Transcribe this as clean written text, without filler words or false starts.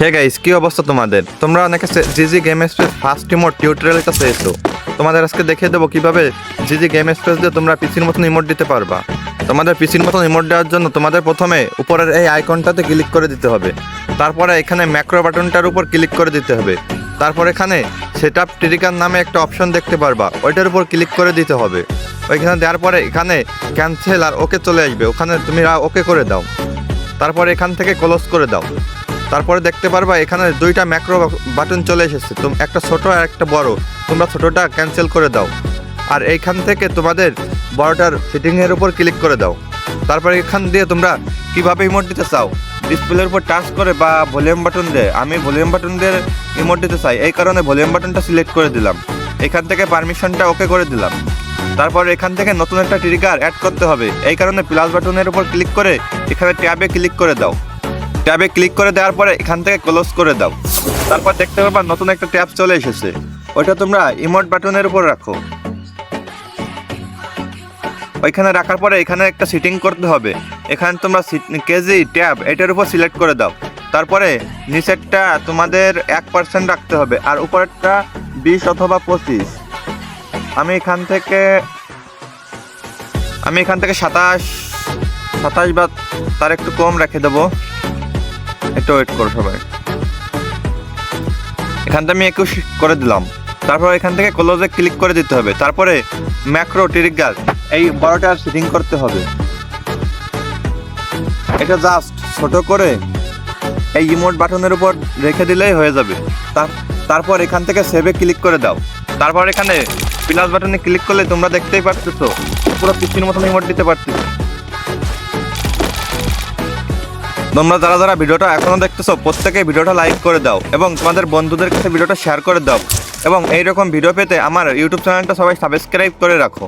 Hey guys, কি অবস্থা তোমাদের? তোমরা অনেকে জিজি গেম স্পেস ফার্স্ট ইমোট টিউটোরিয়ালের কাছে এসো। তোমাদের আজকে দেখিয়ে দেবো কিভাবে জিজি গেম স্পেস দিয়ে তোমরা পিসির মতন ইমোট দিতে পারবা। তোমাদের পিসির মতন ইমোট দেওয়ার জন্য তোমাদের প্রথমে উপরের এই আইকনটাতে ক্লিক করে দিতে হবে। তারপরে এখানে ম্যাক্রো বাটনটার উপর ক্লিক করে দিতে হবে। তারপর এখানে সেটআপ ট্রিগার নামে একটা অপশন দেখতে পারবা, ওইটার উপর ক্লিক করে দিতে হবে। ওইখানে দেওয়ার পরে এখানে ক্যান্সেল আর ওকে চলে আসবে, ওখানে তুমি ওকে করে দাও। তারপরে এখান থেকে ক্লোজ করে দাও। তারপরে দেখতে পারবা এখানে দুইটা ম্যাক্রো বাটন চলে এসেছে, একটা ছোট আর একটা বড়। তোমরা ছোটটা ক্যান্সেল করে দাও আর এইখান থেকে তোমাদের বড়টার সেটিংয়ের উপর ক্লিক করে দাও। তারপরে এখান দিয়ে তোমরা কিভাবে ইমোট দিতে চাও ডিসপ্লের উপর টাচ করে বা ভলিউম বাটন দিয়ে। আমি ভলিউম বাটন দিয়ে ইমোট দিতে চাই, এই কারণে ভলিউম বাটনটা সিলেক্ট করে দিলাম। এখান থেকে পারমিশনটা ওকে করে দিলাম। তারপর এখান থেকে নতুন একটা ট্রিগার অ্যাড করতে হবে, এই কারণে প্লাস বাটনের উপর ক্লিক করে এখানে ট্যাবে ক্লিক করে দাও। ট্যাবে ক্লিক করে দেওয়ার পরে এখান থেকে ক্লোজ করে দাও। তারপর দেখতে পারবা নতুন একটা ট্যাব চলে এসেছে, ওইটা তোমরা ইমোট বাটনের উপর রাখো। ওইখানে রাখার পরে এখানে একটা সেটিং করতে হবে, এখানে তোমরা কেজি ট্যাব এটার উপর সিলেক্ট করে দাও। তারপরে নিচেরটা তোমাদের 1% রাখতে হবে আর উপরেরটা 20 অথবা 25। আমি এখান থেকে 27 বা তার একটু কম রেখে দেবো। একটু ওয়েট করো সবাই। এখান থেকে আমি 21 করে দিলাম। তারপর এখান থেকে ক্লোজে ক্লিক করে দিতে হবে। তারপরে ম্যাক্রো ট্রিগার এই বড়টার সেটিং করতে হবে। এটা জাস্ট ছোট করে এই ইমোট বাটনের উপর রেখে দিলেই হয়ে যাবে। তারপর এখান থেকে সেভে ক্লিক করে দাও। তারপর এখানে প্লাস বাটনে ক্লিক করলে তোমরা দেখতেই পারতেছো পুরো পিসির মতন ইমোট দিতে পারতেছো। তোমরা যারা যারা ভিডিওটা এখনো দেখতেছো প্রত্যেকে ভিডিওটা লাইক করে দাও এবং তোমাদের বন্ধুদের কাছে ভিডিওটা শেয়ার করে দাও এবং এইরকম ভিডিও পেতে আমার ইউটিউব চ্যানেলটা সবাই সাবস্ক্রাইব করে রাখো।